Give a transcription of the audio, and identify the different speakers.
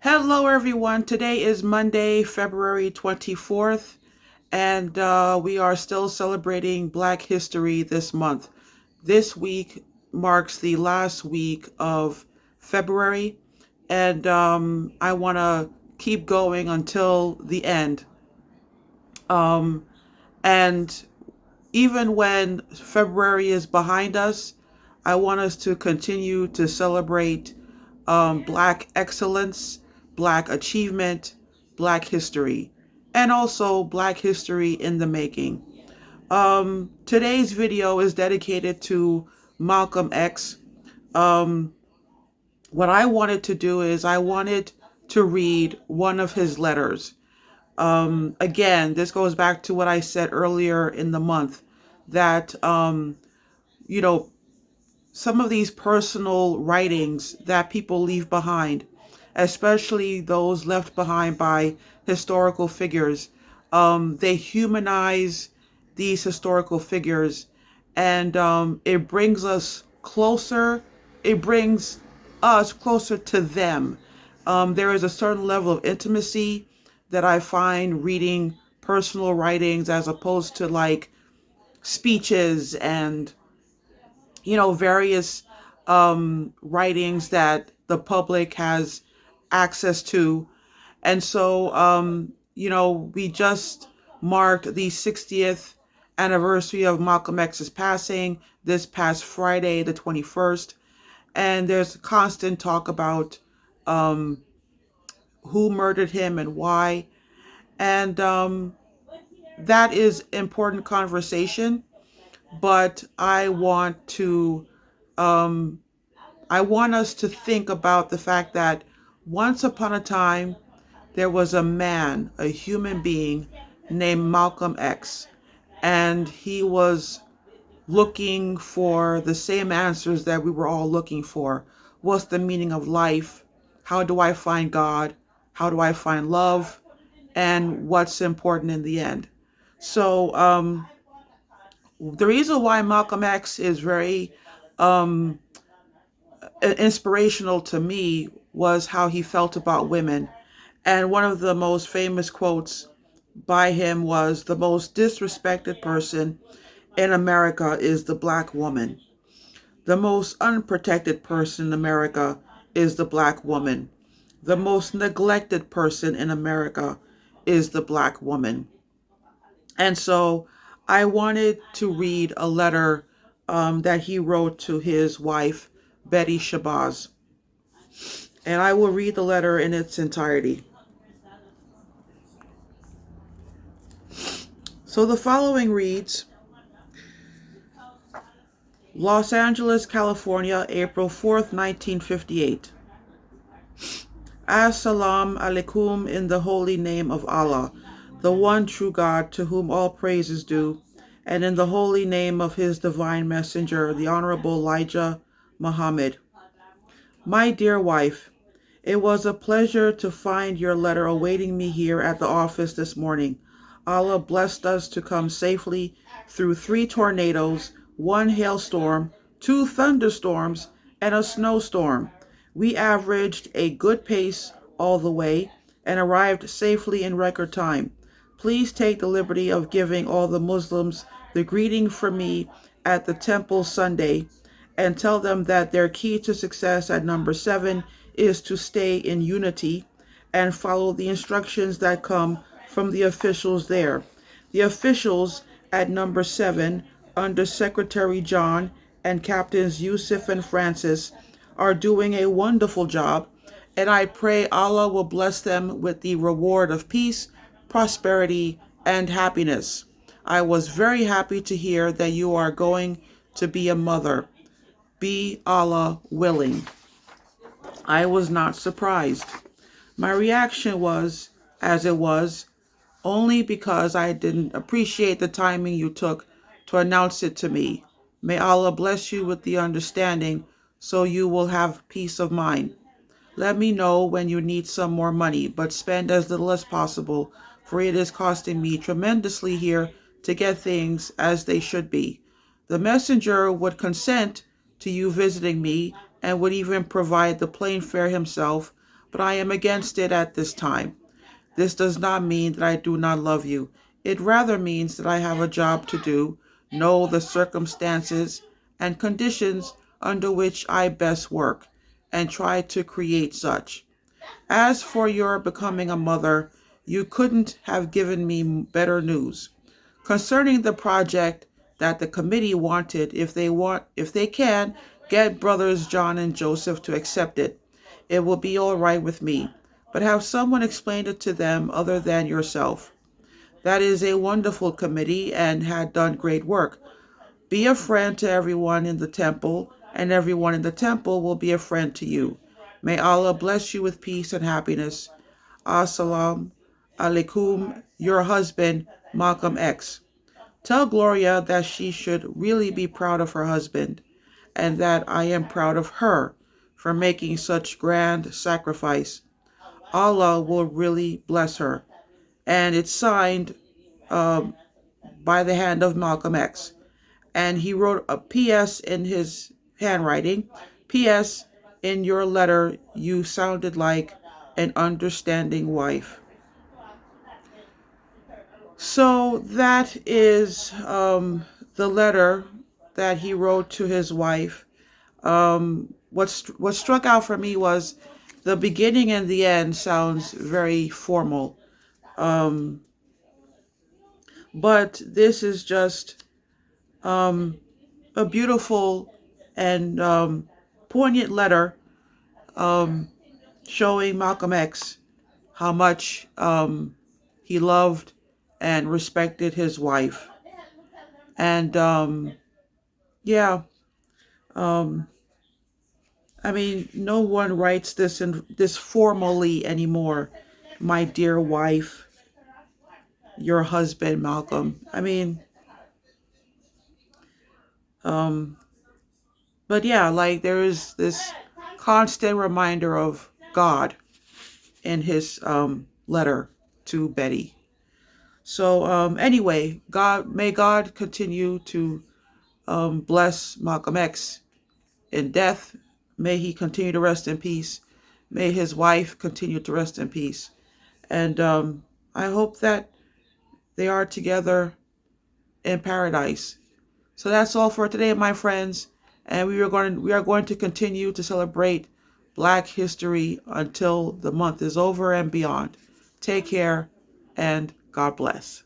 Speaker 1: Hello, everyone. Today is Monday, February 24th, and we are still celebrating Black History this month. This week marks the last week of February, and I want to keep going until the end. Um, and even when February is behind us, I want us to continue to celebrate Black excellence, Black achievement, Black history, and also Black history in the making. Today's video is dedicated to Malcolm X. Um, what I wanted to do is I wanted to read one of his letters. Again, this goes back to what I said earlier in the month that, you know, some of these personal writings that people leave behind, especially those left behind by historical figures, they humanize these historical figures, and it brings us closer. It brings us closer to them. There is a certain level of intimacy that I find reading personal writings as opposed to like speeches and various writings that the public has access to. And so, we just marked the 60th anniversary of Malcolm X's passing this past Friday, the 21st. And there's constant talk about um, who murdered him and why. And that is important conversation. But um, I want us to think about the fact that once upon a time, there was a man, a human being named Malcolm X, and he was looking for the same answers that we were all looking for. What's the meaning of life? How do I find God? How do I find love? And what's important in the end? So, the reason why Malcolm X is very um, inspirational to me was how he felt about women. And one of the most famous quotes by him was, "The most disrespected person in America is the black woman. The most unprotected person in America is the black woman. The most neglected person in America is the black woman." And so I wanted to read a letter that he wrote to his wife, Betty Shabazz. And I will read the letter in its entirety. So the following reads: Los Angeles, California, April 4th, 1958. As-salam alaikum, in the holy name of Allah, the one true God, to whom all praise is due, and in the holy name of his divine messenger, the Honorable Elijah Muhammad. My dear wife, it was a pleasure to find your letter awaiting me here at the office this morning. Allah blessed us to come safely through 3 tornadoes, 1 hailstorm, 2 thunderstorms, and a snowstorm. We averaged a good pace all the way and arrived safely in record time. Please take the liberty of giving all the Muslims the greeting from me at the temple Sunday, and tell them that their key to success at number 7 is to stay in unity and follow the instructions that come from the officials there. The officials at number 7, under Secretary John and Captains Yusuf and Francis, are doing a wonderful job, and I pray Allah will bless them with the reward of peace, prosperity, and happiness. I was very happy to hear that you are going to be a mother. Be Allah willing. I was not surprised. My reaction was, as it was, only because I didn't appreciate the timing you took to announce it to me. May Allah bless you with the understanding so you will have peace of mind. Let me know when you need some more money, but spend as little as possible, for it is costing me tremendously here to get things as they should be. The messenger would consent to you visiting me and would even provide the plane fare himself, but I am against it at this time. This does not mean that I do not love you. It rather means that I have a job to do, know the circumstances and conditions under which I best work, and try to create such. As for your becoming a mother, you couldn't have given me better news. Concerning the project that the committee wanted, if they can, get brothers John and Joseph to accept it. It will be all right with me. But have someone explain it to them other than yourself. That is a wonderful committee and had done great work. Be a friend to everyone in the temple, and everyone in the temple will be a friend to you. May Allah bless you with peace and happiness. Assalamu alaikum, your husband, Malcolm X. Tell Gloria that she should really be proud of her husband, and that I am proud of her for making such grand sacrifice. Allah will really bless her. And it's signed by the hand of Malcolm X. And he wrote a P.S. in his handwriting. P.S. In your letter, you sounded like an understanding wife. So that is the letter that he wrote to his wife. What struck out for me was the beginning and the end sounds very formal. But this is just a beautiful and poignant letter showing Malcolm X how much he loved and respected his wife. And yeah, I mean, no one writes this formally anymore. My dear wife, your husband, Malcolm. I mean, but yeah, like there is this constant reminder of God in his letter to Betty. So anyway, may God continue to bless Malcolm X in death. May he continue to rest in peace. May his wife continue to rest in peace. And I hope that they are together in paradise. So that's all for today, my friends. And we are going to continue to celebrate Black History until the month is over and beyond. Take care and God bless.